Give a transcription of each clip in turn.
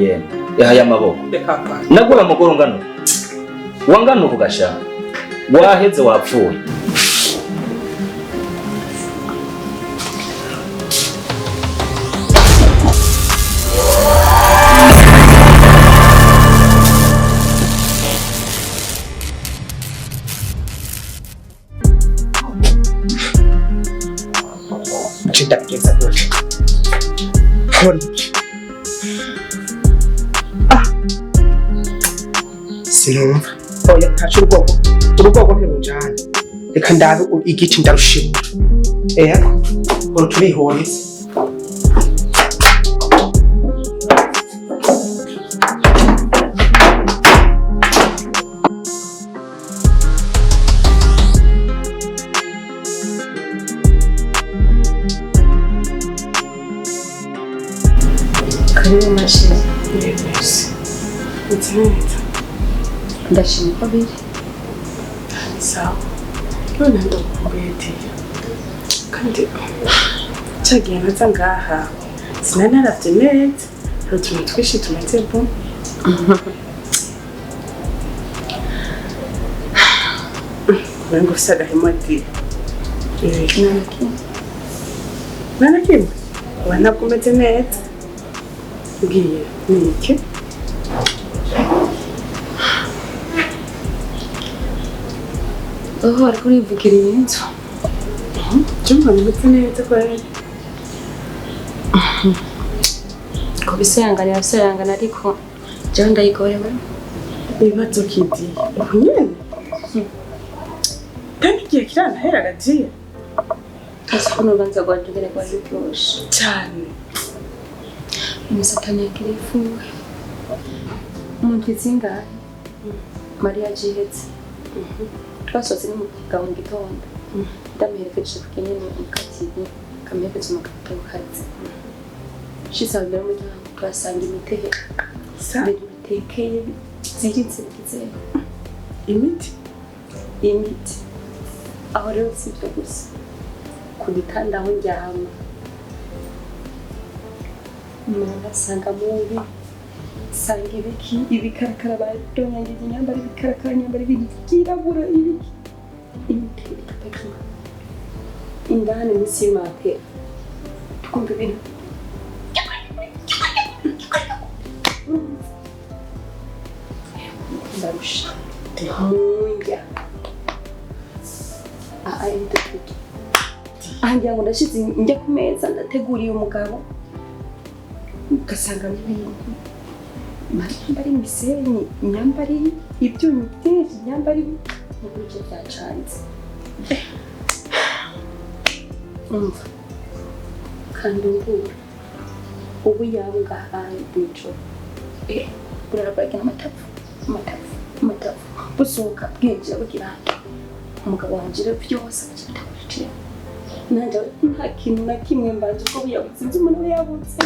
yemwe yahaye amaboko nagura amaguru ngano wangana uvugasha waheze wapfuye Ndakugeza gutya sinumva oya ntacu urugogo ntibujana reka ndabe igiti ndarushimura ego urutubihurize Karibu mashini. Yes. Nzimeta. Ndashimye ko biri. Sawa. None ndakumbuye kandi cyagiye naza ngaha sinanaravye neza rutume twishi tumeze bo. Wengo saga himati. Nana wana kumeze neza. Ngiye niki Oho ariko urivugira inzu Jumba nimeze neza kweli ko bisangana ariko je ndayigorewe ibibazo kidi nyene kandi kiye kirana hera gajiye Kasikono banza gwajugere kwa byose cyane Umusatani yakirifuwe umuntu itsinga Maria jihetse twasoze mu gahunda gitondo ndamuherekeje kukenyene mukatibi kamerekeje mu gatondo kazi shisabira mu gihe twasanga imitehe bitekeye ziritse bigize imiti aho rero sibyo gusa ku gitanda aho njyama Mwana sanga mubi sanga ibikarakara badonyangiza inyambara ibikarakara nyambara ibigirabura ibiki imiteri kapekima indani misi mate tukumva ibintu ndarusha munja ndekuki angira ngo ndashize njya ku meza ndateguriye umugabo ugasanga n'ibintu nyambari imisenyi nyambari ibyunyu byinshi nyambari mu buryo byacanze umva kandi ngura ubu yawe ngahaye bw'ijoro burarabagina amatavu busohoka bwinjira bugira umugabo wanje rero byose akitakurikira nanje nta kintu na kimwe mbanje ko buyabuze sinzi umuntu yabuze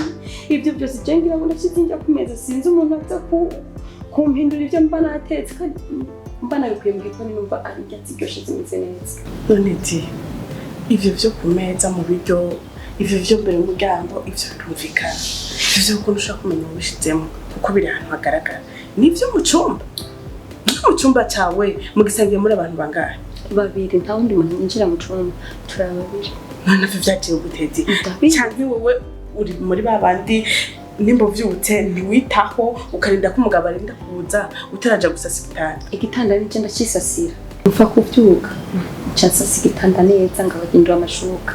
ibyo byose jengira ngo nashize njya ku meza sinzi umuntu aza kumpindura ibyo mba natetse kandi mba nabikuye mu gikoni numva ari ibyatsi byose zimeze neza none ivyo byo ku meza mu biryo ivyo byo mbere mu muryango ivyo birumvikana ivyo uko ushaka kumenya ubishizemo kuko biri ahantu hagaragara nivyo mu cyumba cyawe mugisangiye muri abantu bangahe babiri nta wundi muntu yinjira mu cyumba turababiri none ivyo byagiye gutezi cyane wowe uri muri babandi nimba vyutse ntiwitaho ukarinda ko umugabo arinda kuza utaraja gusasa igitanda n'icyo ndakisasira upfa kubyuka nsasa igitanda neza ngabagindura amashuka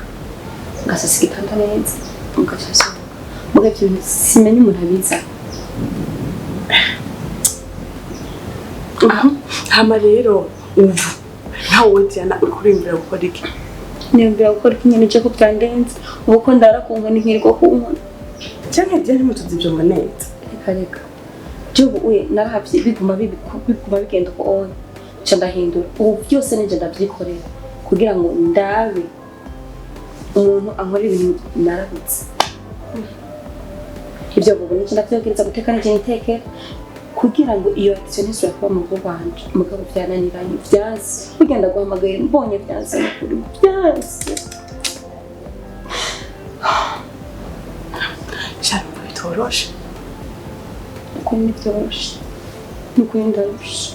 ngasasa igitanda neza mugacasa mugabyo simenye umuntu abiza hama rero ubu ntawe Diane ukurimbira gukora iki nimbira gukora iki nyine cyo byandenze ubu ko ndarakunga n'inkiriko kunkona cyane Diane mutuzi byo maneza reka byo uye narahavye biguma bigenda ko on ndahindura ubu byose nije ndabyikorera kugira ngo ndabe umuntu ankora ibintu narabitse ibyo bubu n'icyo ndabyogeza guteka n'icyo nitekera kugira ngo iyo action isura kuba mu bwanje mugabo byananiranye byazi kugenda guhamagaye mbonye byazi kuri byazi cyane bitoroshe nukuri nivyoroshe nukuri ndarushe.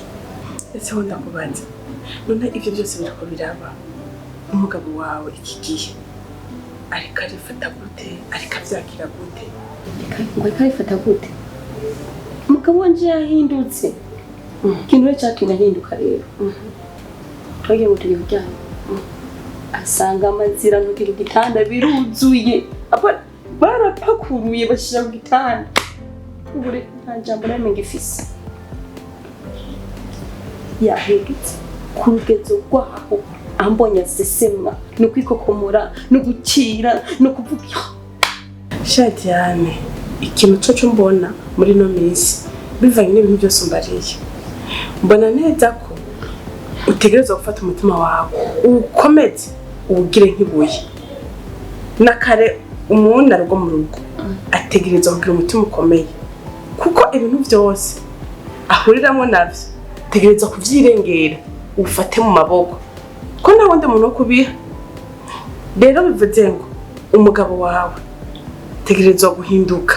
Ese wenda kubanza none ivyo byose birako biraba umugabo wawe iki gihe ariko arifata gute ariko avyakira gute ngo ariko arifata gute umugabo wanje yahindutse ikintu cyatumye ahinduka rero twagiye ngo tujye kuryama asanga amazira ntuki ku gitanda biruzuye barapakuruye bashyira ku gitanda ubu nta jambo namwe ngifise yahindutse ku rugezo rwaho ambonye asesema no kwikokomora no gukira no kuvuga sha Diane ikintu cyo mbona muri no minsi bivanye n'ibintu byose umbariye mbona neza ko utegerezwa gufata umutima wawe ukomeze ubugire nk'ibuye nakare umuntu arugo mu rugo ategerezwa kugira umutima ukomeye kuko ibintu byose ahuriramo navyo tegerezwa kuvyirengera ufate mu maboko ko nta wundi muntu wo kubiha rero bivuze ngo umugabo wawe tegerezwa guhinduka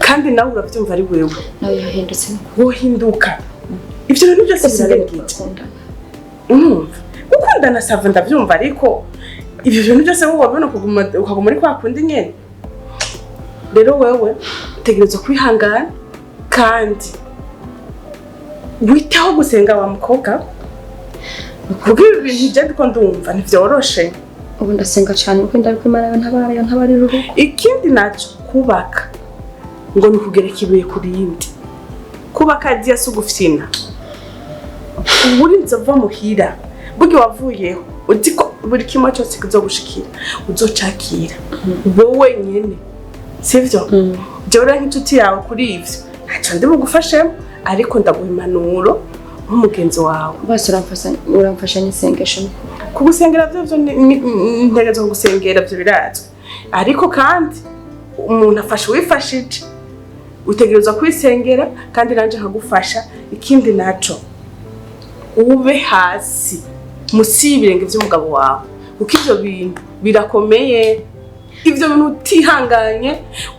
kandi nawe uravyumva ari wewe nawe yahindutse wohinduka ivyo bintu byose birarengije umva gukundana sava ndavyumva ariko ivyo bintu byose wowe wabona ukaguma muri kwa kundi nyene rero wewe tegerezwa kwihangana kandi witaho gusenga wa mukobwa kuko ibintu je ndiko ndumva ntivyoroshe ubu ndasenga cyane kuko ndabiko Imana ntabari rurugo ikindi naco kubaka ngo nukugereka ibuye kuri yindi kubaka diya sugufyina uburinze va muhira bugi wavuyeho utiko buri kimwe cyose kizogushikira uzocakira wowe nyene sivyo jewe nk'inshuti yawe kuri ivyo ntaco ndi bugufashemo ariko ndaguha impanuro nk'umugenzi wawe bose uramfasha n'isengesho kugusengera byo ntegerezo kugusengera byo birazwe ariko kandi umuntu afasha wifashije utegerezwa kwisengera kandi nanje nkagufasha ikindi naco ube hasi musibirenge by'umugabo wawe kuko ivyo bintu birakomeye ivyo bintu utihanganye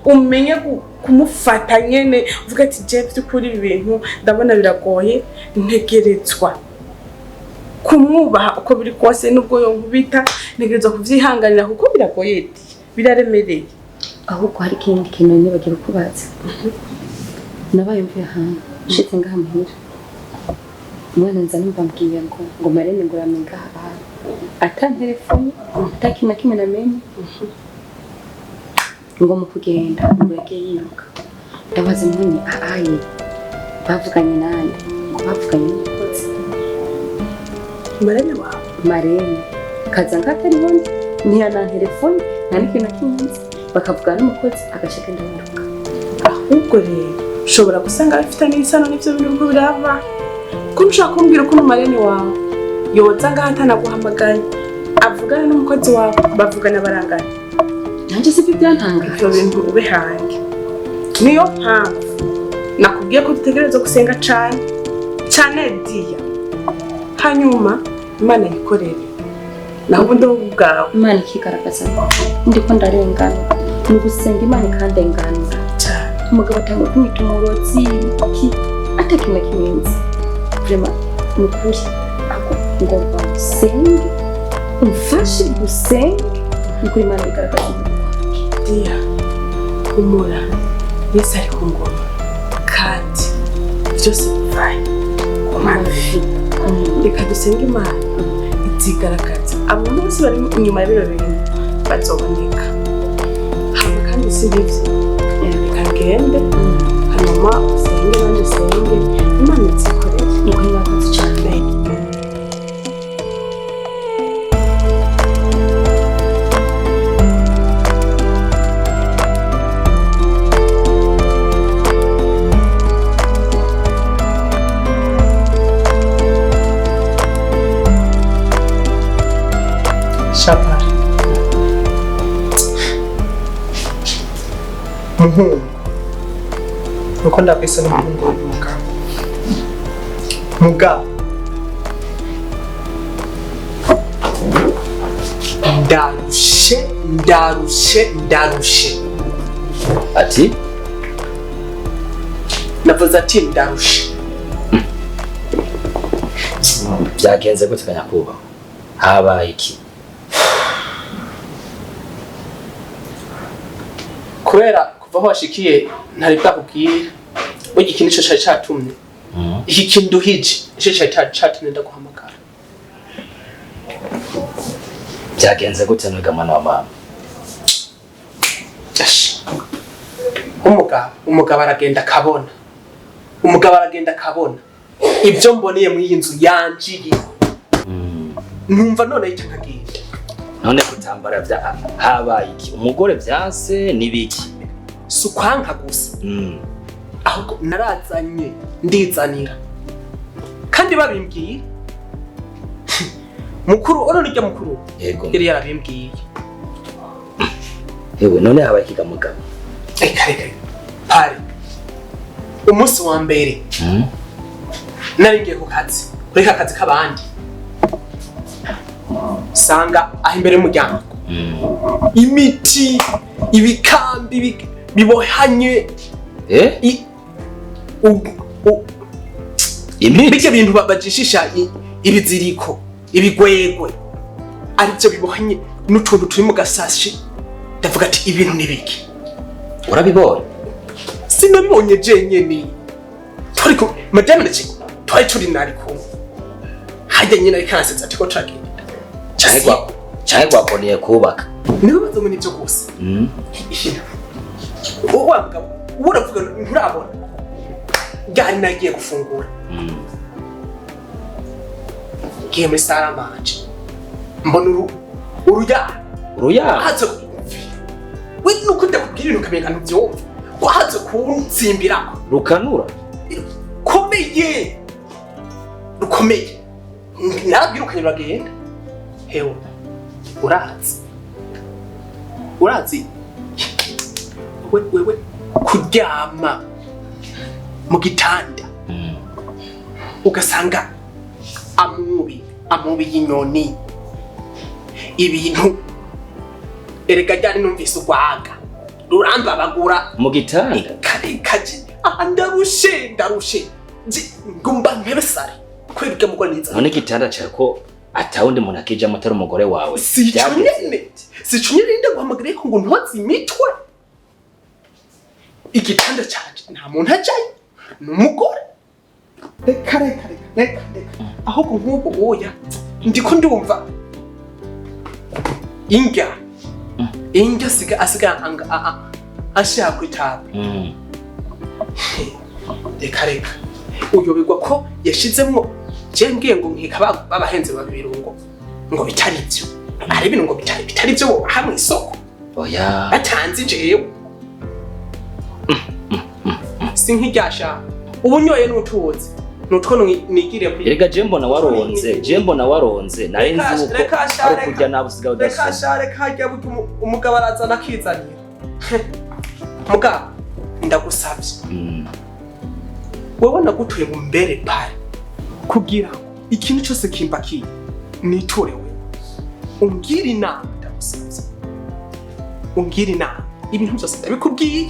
umenye kumufata nyene uvuga ati je by'ukuri ibi bintu ndabona biragoye ntegerezwa kumwubaha uko biri kose nubwo yo nkubita ntegerezwa kuvyihanganira kuko biragoye biraremereye ahubwo hari ikindi kintu nibagira kubaza nabaye mvuye ahantu nshitse ngaha muhira umwana nza numva mbwiye ngo marene ngurame ngaha ata telefone atakina kimwe namenye ngo mu kugenda ngo yagiye yiruka ndabaza mbonye aye bavuganye nande ngo bavuganye n'umukozi marene wawe marene kaza ngatari bonde niya na telefone nta n'ikintu kimwe bakavugana n'umukozi agashaka ndabaruka ahubwo rero ushobora gusanga bafitanye isano n'ivyo bintu birava ko nshaka kumbwira ko marene wawe yoza ngaha atanaguhamagaye avugana n'umukozi wawe bavugana barangana nanje sivyo byantangaje ivyo bintu ube hange niyo mpamvu nakubwiye ko dutegerezwa gusenga cane diya hanyuma Imana yikorere naho ubundi bwawe Imana ikigaragaza ndiko ndarengana ni gusenga Imana ikandenganura umugabo atanga kumwita umurozi iki atakina kimenzi vraiment nukuri ako ngomba gusenge umfashe gusenge nukuri Imana igaragaza diya umura Yesu ari ku ngoma kandi byose bivaye ku Mana reka dusenge Imana izigaragaza abantu bose bari inyuma y'ibiro bintu bazoboneka hama kandi sibivyo reka ngende hanyuma usenge nanje senge Imana izikorere nuko nyakoze cyane Shapa. Nuko ndakwisa n'umuhungu w'umugabo. Mugabo. Ndarushe. Ati navuze ati ndarusha. Byagenze gute kanyakuba? Habaye iki? Kubera kuva aho washikiye ntari bwakubwira. Burya ikintu cyo cyari cyatumye. Iki kintu hije, cyo cyari cyatumye ndaguhamagara. Byagenze gute nwiga mwana wa mama? Umugabo aragenda kabona. Ibyo mboneye muri iyi nzu yanjiye. Numva none icyo nkagenda. None kutambara bya habaye iki? Umugore byanse nibiki? Sukwanka gusa. Aho narazanye ndizanira. Kandi babimbwiye. Mukuru ororija mukuru. Yego. Yari yarabimbwiye. Hewe none habaye iki gamugabo? Kare. Pari. Umunsi wa mbere. Nari ngiye ku kazi. Kuri kazi kabandi. Sanga aho imbere y'umuryango. Imiti, ibikambi bibohanye. Imiti bintu bajishisha ibiziriko, ibigwegwe. Aribyo bibohanye n'utuntu turi mu gasashi. Ndavuga ati ibintu nibiki. Urabibonye? Sinabibonye jenyene. Turiko madame ndaciko. Twari turi nari ko. Hajya nyina ikansetsa ati ko tragedi. Cyane gwakoniye kubaka. Niwe bazomwe nivyo gusa. Uwanga uravuga nturabona. Gari nagiye gufungura. Giye muri saramanje. Mbona uruya. Hatse we nuko ndakubwira ibintu kamenga ntubyumva. Wahatse kuntsimbira. Rukanura. Komeye. Rukomeye. Narabwirukanye bagenda. Hewe. Urazi. Wewe kuryama mu gitanda. Ugasanga amubi y'inyoni. Ibintu erega ryari numvise ugwaga. Rurambabagura mu gitanda. Kare ndarushe. Ngumba nkebesare. Kwebwe mugwa niza. None gitanda cyako atawundi muntu akija mutari umugore wawe. Sicunyene ndaguhamagariye ko ngo ntwazi imitwe. Igitanda cyanje nta muntu ajaye. N'umugore. Reka. Aho nk'ubu oya. Ndiko ndumva. Inga asiga ashaka kwitaba. Reka. Uyobegwa ko yashizemwo ngiye ngo nkika babahenze babirungo ngo bitari byo. Ari ibintu ngo bitari byo hamwe isoko. Oya. Atanze jewe. Sinkiryasha. Ubunyoye n'utuzi. Nutwo nigiriye kuri. Erega jembo na waronze. Nari nzi uko ari kujya nabusiga udasoma. Reka hajya umugabo arazana akizanira. Mugabo ndagusabye. Wewe nagutuye mu mbere pare. Kugira ikintu cyose kimbaki niture wewe. Ungira inama ndagusabye. Ibintu byose ndabikubwiye.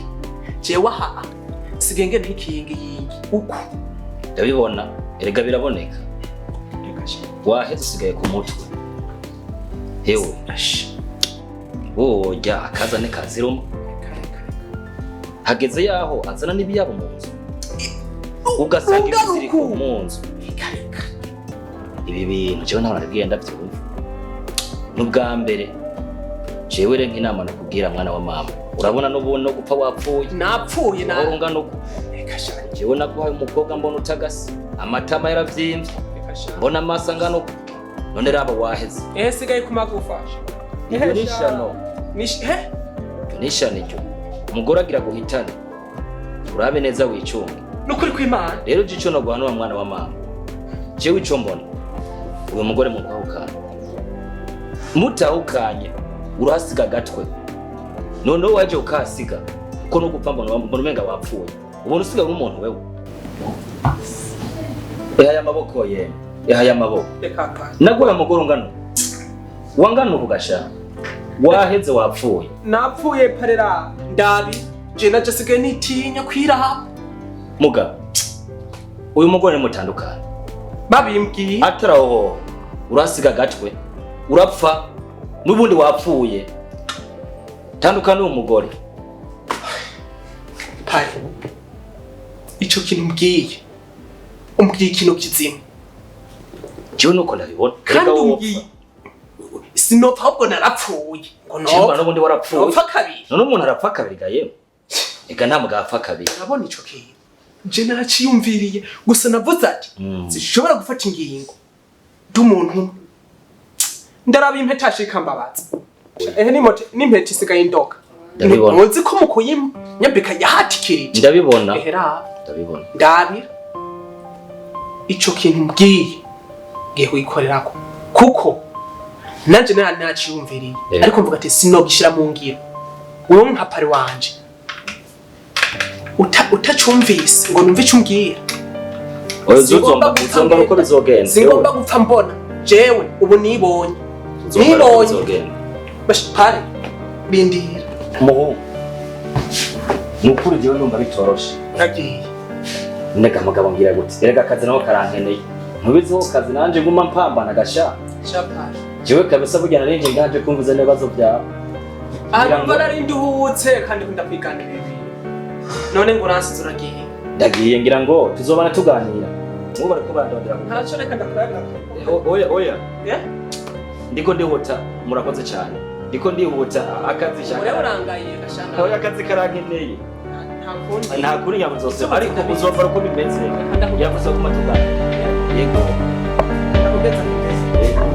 Jewe aha sigenge ntikiyingi uko. Ndabibona. Erega biraboneka. Waheze usigaye ku mutwe. Hewe. Woja akazane kaziruma. Hageze yaho azana n'ibiyabo mu nzu. Ugasanga ibiziri ku munzu. Ibi bintu jewe ntabwo nabigenda byumva. N'ubwa mbere jewe renka inama no kubwira mwana wa mama. Urabona no gupfa wapfuye. Napfuye na. Urunga no jewe naguhaye umukobwa mbona utagase. Amatama yaravyimbye. Mbona amasa ngano. None raba waheze. Sigaye kumagufasha. Nishano. Nishano cyo. Umugore agira guhitana. Urabe neza wicunga. Nukuri kw'Imana. Rero gico no guhanura mwana wa mama. Jewe ico mbona. Uwo mugore mu kwahukana. Mutahukanye urahasiga gatwe. None waje ukasiga. Uko no gupfa mbona umenga wapfuye. Ubona usiga nk'umuntu wewe. Ehaya maboko ye. Ehaya maboko. Rekaka. Naguha mugoro ngano. Wangano uvugasha. Waheze wapfuye. Napfuye parera ndabi. Je naje sigaye nitinya kwiraba. muga uyu mugore mutandukanye babimbwiye ataraho urasiga gatwe urapfa nubundi wapfuye tandukana umugore pari ico kintu mbwiye umbwiye ikintu kizima jewe nuko ndabibona kandi umbwiye sinopfa ahubwo narapfuye ngo no nubundi warapfuye nopfa kabiri none umuntu arapfa kabiri ga yewe ega nta mugapfa kabiri urabona ico kintu je naraciyumviriye gusa navuze ati zishobora gufata ingingo d'umuntu ndaraba impeta ashika mbabaza n'impeta isigaye indoka muzi ko mukuyima nyambika yahatikirije ndabibona ndabibona ndabira ico kintu mbwiye ngiye kugikorerako kuko nanje naraciyumviriye ariko mvuga ati sinogishira mu ngiro wewe nka pari wanje utacumvise ngo numve ico umbwira uzomba uko bizogenda singomba gupfa mbona jewe ubu nibonye pari bindira umuhungu nukuri jewe numva bitoroshe nagiye ndega mugabo ngira gute erega akazi naho karankeneye ntubiziho kazi nanje nguma mpambana gasha shapari jewe kabisa burya narinje ngaje kumviza n'ibibazo byawe ariko narindi uhutse kandi ndakwiganira ibi none ngo uransize uragiye ndagiye ngira ngo tuzobana tuganira mubo bariko barandondera ntacyo reka ndakurabira oya ndiko ndihuta murakoze cyane ndiko ndihuta akazi cyane ure urangaye gashanga oya akazi karankeneye nta kuri nyabuzose ariko uzova uko bimeze yavuze ko matuganira yego ndakugeza yego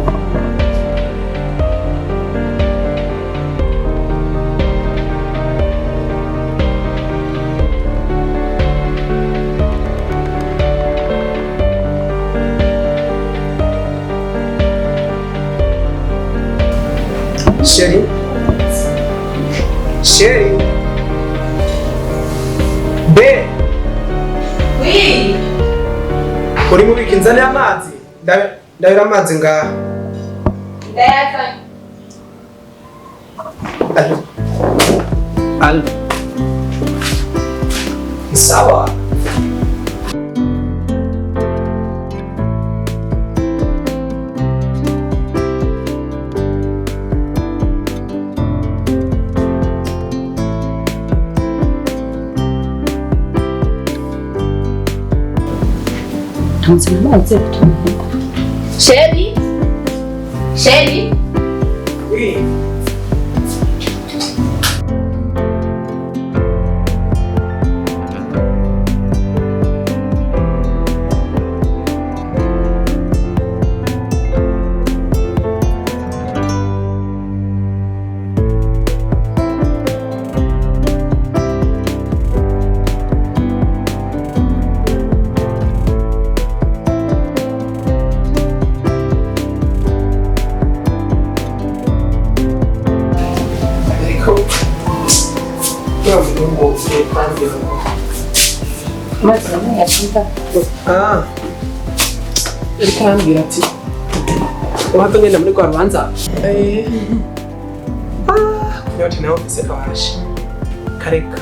Chérie. Chérie. Be. Oui. Uri mu bikinzane amazi. Ndabira amazi ngaha. Ndayazanye. Al. Sawa. Chérie? Chérie? Oui. Ariko arambwira ati uhava ngenda muri rwa rubanza kunyoti nawe ufise kabasha kareka